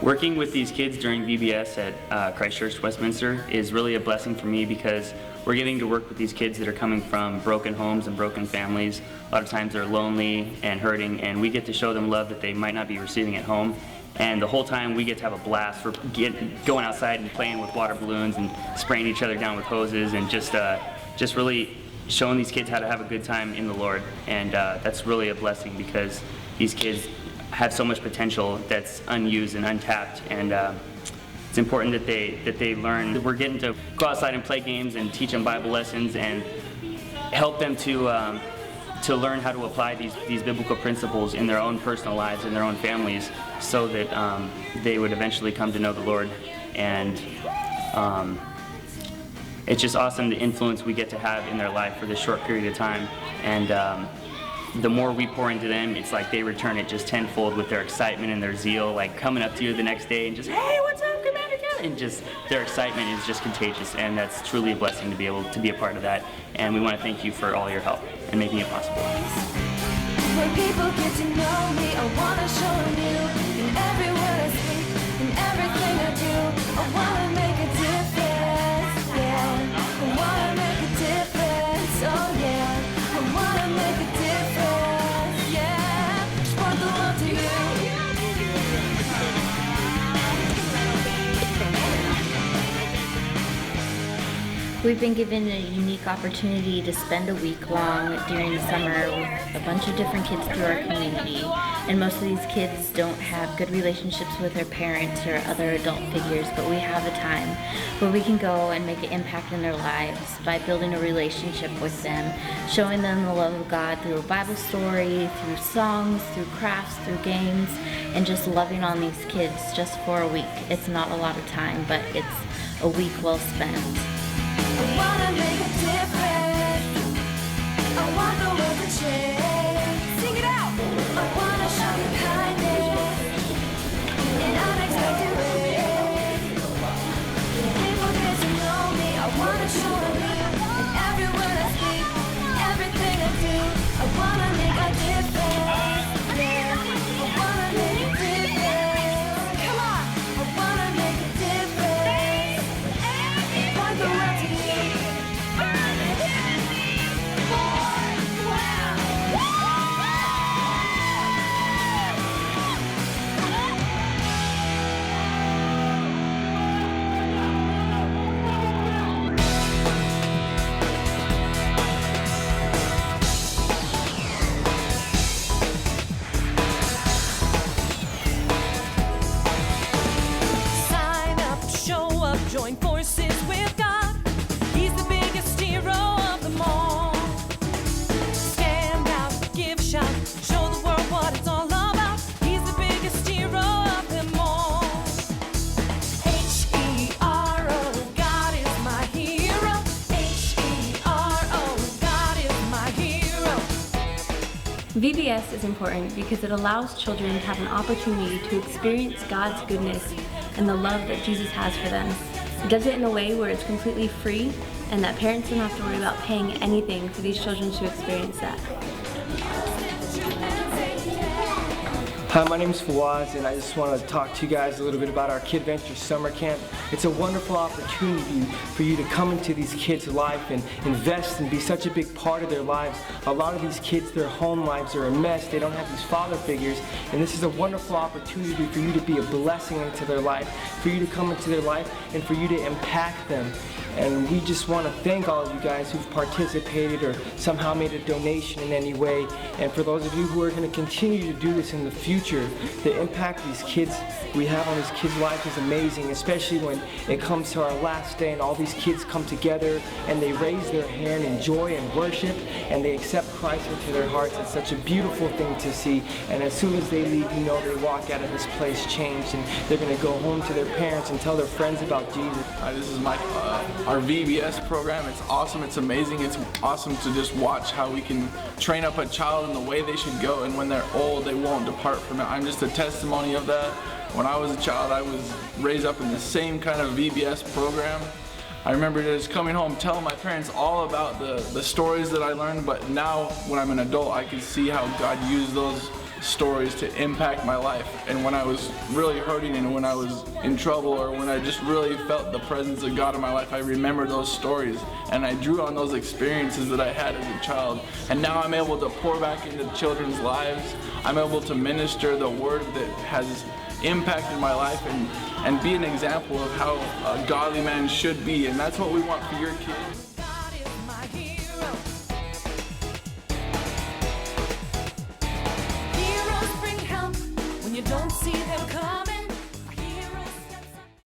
Working with these kids during VBS at Christ Church Westminster is really a blessing for me because we're getting to work with these kids that are coming from broken homes and broken families. A lot of times they're lonely and hurting, and we get to show them love that they might not be receiving at home. And the whole time we get to have a blast for going outside and playing with water balloons and spraying each other down with hoses and just really showing these kids how to have a good time in the Lord. And that's really a blessing because these kids have so much potential that's unused and untapped, and it's important that they learn. We're getting to go outside and play games and teach them Bible lessons and help them to learn how to apply these biblical principles in their own personal lives, in their own families, so that they would eventually come to know the Lord. And it's just awesome the influence we get to have in their life for this short period of time. And the more we pour into them, it's like they return it just tenfold with their excitement and their zeal, like coming up to you the next day and just, hey, what's up, Commander Kevin? And just their excitement is just contagious, and that's truly a blessing to be able to be a part of that. And we want to thank you for all your help and making it possible. When people get to know me, I want to show them you. In every word I speak, in everything I do, I want to make a difference, yeah. I want to make a difference, oh yeah. I want to make a difference, yeah. Just want the love to you. We've been given a unique opportunity to spend a week long during the summer with a bunch of different kids through our community. And most of these kids don't have good relationships with their parents or other adult figures, but we have a time where we can go and make an impact in their lives by building a relationship with them, showing them the love of God through a Bible story, through songs, through crafts, through games, and just loving on these kids just for a week. It's not a lot of time, but it's a week well spent. I wanna make a difference. I want the world to change. Sing it out. I wanna show you kindness in unexpected ways. People get to know me. I wanna show them you. In every word I speak, everything I do, I wanna make a difference. Yeah, I wanna make a difference. Come on, I wanna make a difference. I want the world to join forces with God. He's the biggest hero of them all. Stand out, give shout, show the world what it's all about. He's the biggest hero of them all. H-E-R-O, God is my hero. H-E-R-O, God is my hero. VBS is important because it allows children to have an opportunity to experience God's goodness and the love that Jesus has for them. It does it in a way where it's completely free and that parents don't have to worry about paying anything for these children to experience that. Hi, my name is Fawaz, and I just want to talk to you guys a little bit about our KidVenture Summer Camp. It's a wonderful opportunity for you to come into these kids' life and invest and be such a big part of their lives. A lot of these kids, their home lives are a mess. They don't have these father figures, and this is a wonderful opportunity for you to be a blessing into their life, for you to come into their life, and for you to impact them. And we just want to thank all of you guys who've participated or somehow made a donation in any way. And for those of you who are going to continue to do this in the future, the impact these kids we have on these kids' lives is amazing, especially when it comes to our last day and all these kids come together and they raise their hand in joy and worship and they accept Christ into their hearts. It's such a beautiful thing to see. And as soon as they leave, you know they walk out of this place changed, and they're going to go home to their parents and tell their friends about Jesus. This is my our VBS program. It's awesome. It's amazing. It's awesome to just watch how we can train up a child in the way they should go, and when they're old, they won't depart from it. I'm just a testimony of that. When I was a child, I was raised up in the same kind of VBS program. I remember just coming home telling my parents all about the stories that I learned, but now when I'm an adult, I can see how God used those stories to impact my life. And when I was really hurting and when I was in trouble or when I just really felt the presence of God in my life, I remember those stories and I drew on those experiences that I had as a child. And now I'm able to pour back into children's lives. I'm able to minister the word that has impacted my life and be an example of how a godly man should be. And that's what we want for your kids.